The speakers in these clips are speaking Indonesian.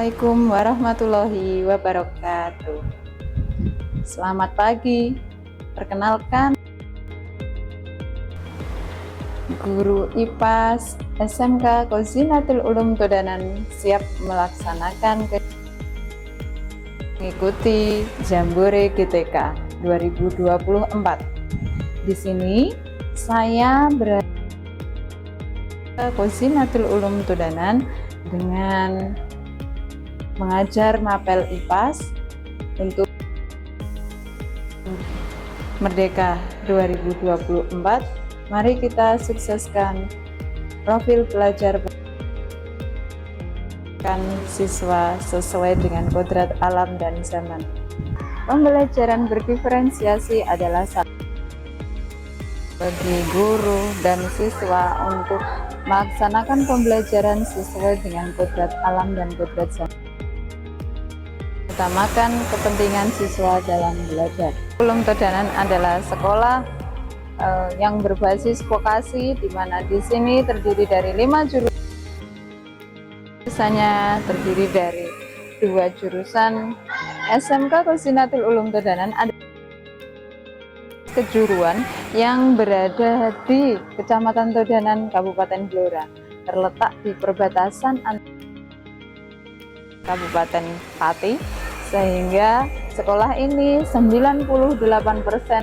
Assalamualaikum warahmatullahi wabarakatuh. Selamat pagi. Perkenalkan, Guru IPAS SMK Qozinatul Ulum Todanan siap melaksanakan mengikuti Jambore GTK 2024. Di sini saya berada Qozinatul Ulum Todanan dengan mengajar mapel IPAS untuk Merdeka 2024. Mari kita sukseskan profil pelajar siswa sesuai dengan kodrat alam dan zaman. Pembelajaran berdiferensiasi adalah bagi guru dan siswa untuk melaksanakan pembelajaran sesuai dengan kodrat alam dan kodrat zaman. Utamakan kepentingan siswa dalam belajar. Ulum Todanan adalah sekolah yang berbasis vokasi, di mana di sini terdiri dari 5 jurusan. Jurusannya terdiri dari 2 jurusan. SMK Qozinatul Ulum Todanan ada kejuruan yang berada di Kecamatan Todanan, Kabupaten Blora, terletak di perbatasan Kabupaten Pati, sehingga sekolah ini 98%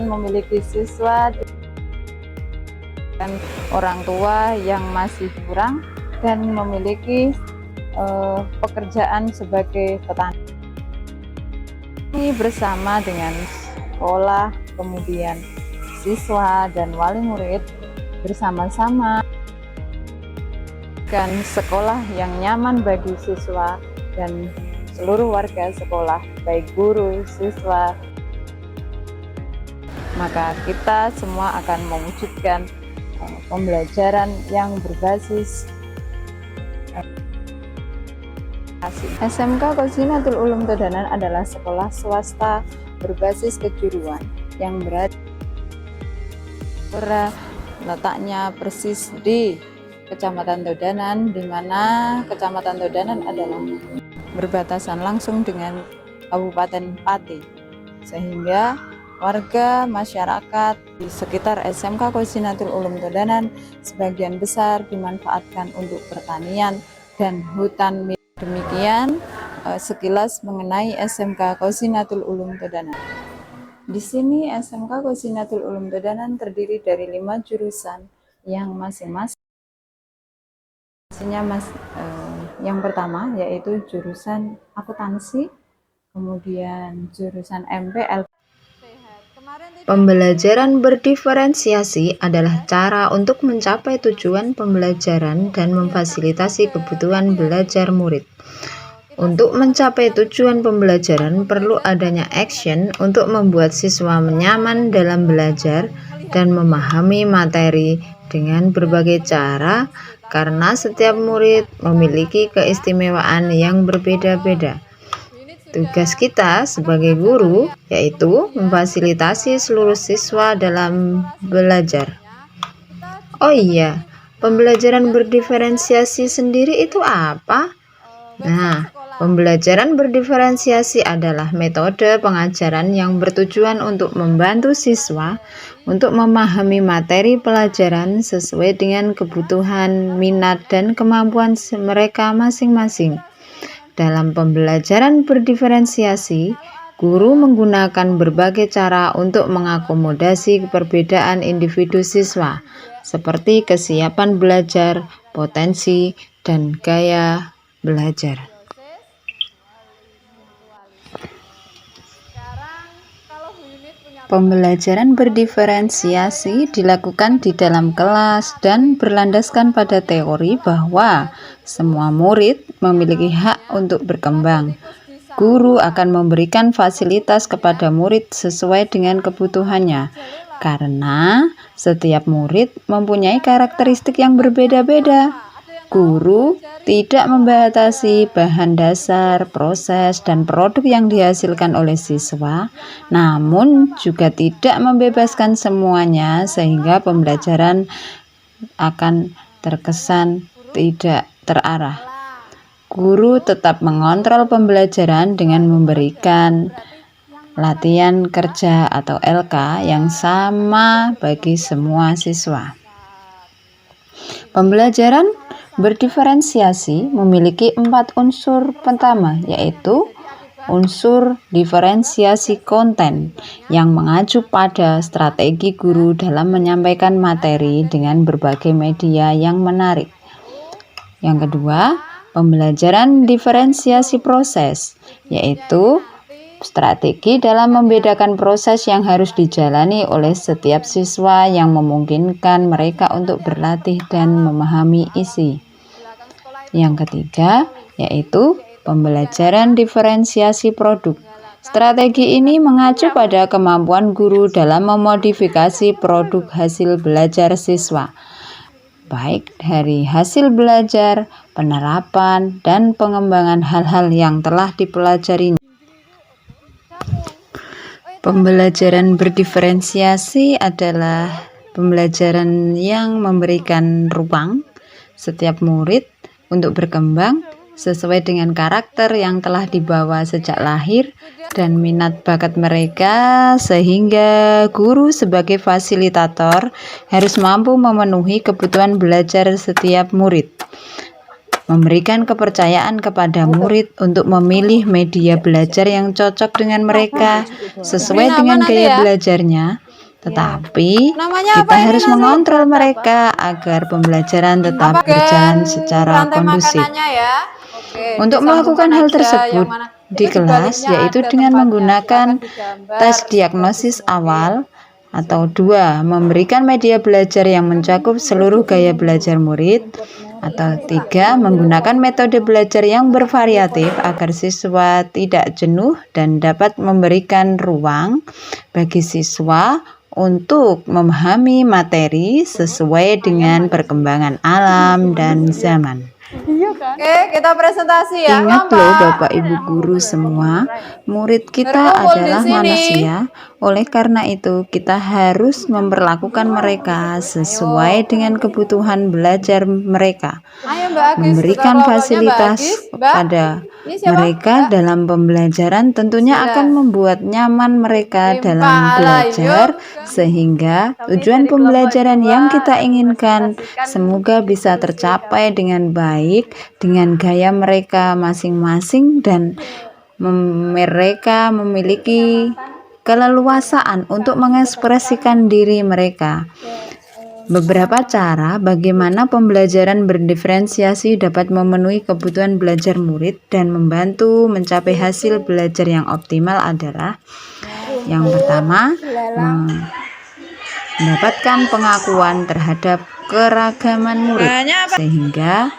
memiliki siswa dan orang tua yang masih kurang dan memiliki pekerjaan sebagai petani. Ini bersama dengan sekolah, kemudian siswa dan wali murid bersama-sama dan sekolah yang nyaman bagi siswa dan seluruh warga sekolah, baik guru, siswa. Maka kita semua akan mewujudkan pembelajaran yang berbasis SMK Qozinatul Ulum Todanan adalah sekolah swasta berbasis kejuruan yang berada letaknya persis di Kecamatan Todanan, di mana Kecamatan Todanan adalah berbatasan langsung dengan Kabupaten Pati, sehingga warga masyarakat di sekitar SMK Qozinatul Ulum Todanan sebagian besar dimanfaatkan untuk pertanian dan hutan. Demikian sekilas mengenai SMK Qozinatul Ulum Todanan. Di sini SMK Qozinatul Ulum Todanan terdiri dari 5 jurusan yang masing-masing yang pertama yaitu jurusan akuntansi, kemudian jurusan MPL. Pembelajaran berdiferensiasi adalah cara untuk mencapai tujuan pembelajaran dan memfasilitasi kebutuhan belajar murid. Untuk mencapai tujuan pembelajaran perlu adanya action untuk membuat siswa nyaman dalam belajar dan memahami materi dengan berbagai cara, karena setiap murid memiliki keistimewaan yang berbeda-beda. Tugas kita sebagai guru yaitu memfasilitasi seluruh siswa dalam belajar. Oh iya, pembelajaran berdiferensiasi sendiri itu apa? Nah, pembelajaran berdiferensiasi adalah metode pengajaran yang bertujuan untuk membantu siswa untuk memahami materi pelajaran sesuai dengan kebutuhan, minat, dan kemampuan mereka masing-masing. Dalam pembelajaran berdiferensiasi, guru menggunakan berbagai cara untuk mengakomodasi perbedaan individu siswa, seperti kesiapan belajar, potensi, dan gaya belajar. Pembelajaran berdiferensiasi dilakukan di dalam kelas dan berlandaskan pada teori bahwa semua murid memiliki hak untuk berkembang. Guru akan memberikan fasilitas kepada murid sesuai dengan kebutuhannya, karena setiap murid mempunyai karakteristik yang berbeda-beda. Guru tidak membatasi bahan dasar, proses, dan produk yang dihasilkan oleh siswa, namun juga tidak membebaskan semuanya sehingga pembelajaran akan terkesan tidak terarah. Guru tetap mengontrol pembelajaran dengan memberikan latihan kerja atau LK yang sama bagi semua siswa. Pembelajaran berdiferensiasi memiliki 4 unsur pertama, yaitu unsur diferensiasi konten yang mengacu pada strategi guru dalam menyampaikan materi dengan berbagai media yang menarik. Yang kedua, pembelajaran diferensiasi proses, yaitu strategi dalam membedakan proses yang harus dijalani oleh setiap siswa yang memungkinkan mereka untuk berlatih dan memahami isi. Yang ketiga, yaitu pembelajaran diferensiasi produk. Strategi ini mengacu pada kemampuan guru dalam memodifikasi produk hasil belajar siswa, baik dari hasil belajar, penerapan, dan pengembangan hal-hal yang telah dipelajarinya. Pembelajaran berdiferensiasi adalah pembelajaran yang memberikan ruang setiap murid untuk berkembang sesuai dengan karakter yang telah dibawa sejak lahir dan minat bakat mereka, sehingga guru sebagai fasilitator harus mampu memenuhi kebutuhan belajar setiap murid, memberikan kepercayaan kepada murid untuk memilih media belajar yang cocok dengan mereka sesuai dengan gaya belajarnya. Tetapi kita harus mengontrol mereka agar pembelajaran tetap berjalan secara kondusif. Untuk melakukan hal tersebut di kelas, yaitu dengan menggunakan tes diagnosis awal, atau 2, memberikan media belajar yang mencakup seluruh gaya belajar murid, atau 3, menggunakan metode belajar yang bervariatif agar siswa tidak jenuh dan dapat memberikan ruang bagi siswa untuk memahami materi sesuai dengan perkembangan alam dan zaman. Oke, kita presentasi ya. Ingat loh Bapak Ibu guru semua, murid kita adalah manusia. Oleh karena itu, kita harus memperlakukan mereka sesuai dengan kebutuhan belajar mereka. Memberikan fasilitas kepada mereka dalam pembelajaran tentunya akan membuat nyaman mereka dalam belajar, sehingga tujuan pembelajaran yang kita inginkan semoga bisa tercapai dengan baik, dengan gaya mereka masing-masing, dan mereka memiliki keleluasaan untuk mengekspresikan diri mereka. Beberapa cara bagaimana pembelajaran berdiferensiasi dapat memenuhi kebutuhan belajar murid dan membantu mencapai hasil belajar yang optimal adalah: yang pertama, mendapatkan pengakuan terhadap keragaman murid, sehingga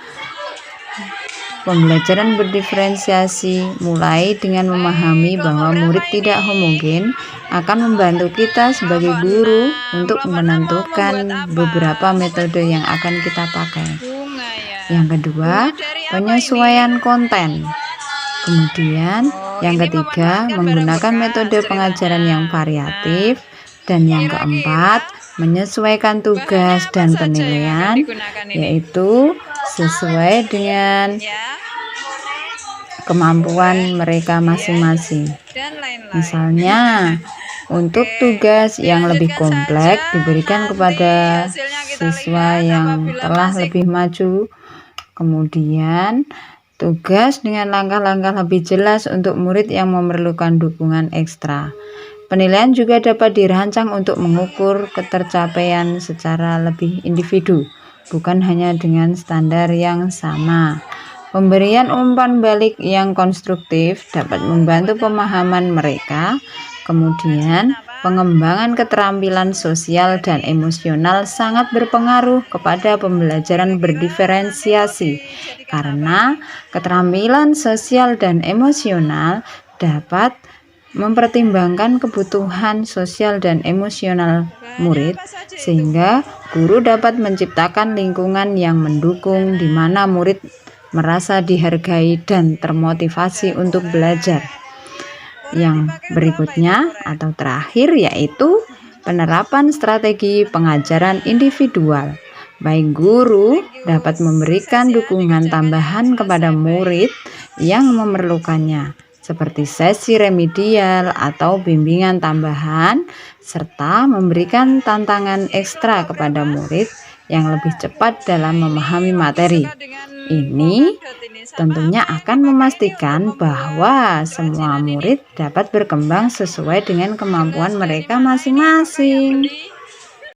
pembelajaran berdiferensiasi mulai dengan memahami bahwa murid tidak homogen akan membantu kita sebagai guru untuk menentukan beberapa metode yang akan kita pakai. Yang kedua, penyesuaian konten. Kemudian, yang ketiga, menggunakan metode pengajaran yang variatif. Dan yang keempat, menyesuaikan tugas dan penilaian, yaitu sesuai dengan kemampuan mereka masing-masing. Misalnya, untuk tugas yang lebih kompleks diberikan kepada siswa yang telah lebih maju. Kemudian, tugas dengan langkah-langkah lebih jelas untuk murid yang memerlukan dukungan ekstra. Penilaian juga dapat dirancang untuk mengukur ketercapaian secara lebih individu, bukan hanya dengan standar yang sama. Pemberian umpan balik yang konstruktif dapat membantu pemahaman mereka. Kemudian, pengembangan keterampilan sosial dan emosional sangat berpengaruh kepada pembelajaran berdiferensiasi, karena keterampilan sosial dan emosional dapat mempertimbangkan kebutuhan sosial dan emosional murid, sehingga guru dapat menciptakan lingkungan yang mendukung di mana murid merasa dihargai dan termotivasi untuk belajar. Yang berikutnya atau terakhir yaitu penerapan strategi pengajaran individual. Baik guru dapat memberikan dukungan tambahan kepada murid yang memerlukannya, seperti sesi remedial atau bimbingan tambahan, serta memberikan tantangan ekstra kepada murid yang lebih cepat dalam memahami materi. Ini tentunya akan memastikan bahwa semua murid dapat berkembang sesuai dengan kemampuan mereka masing-masing.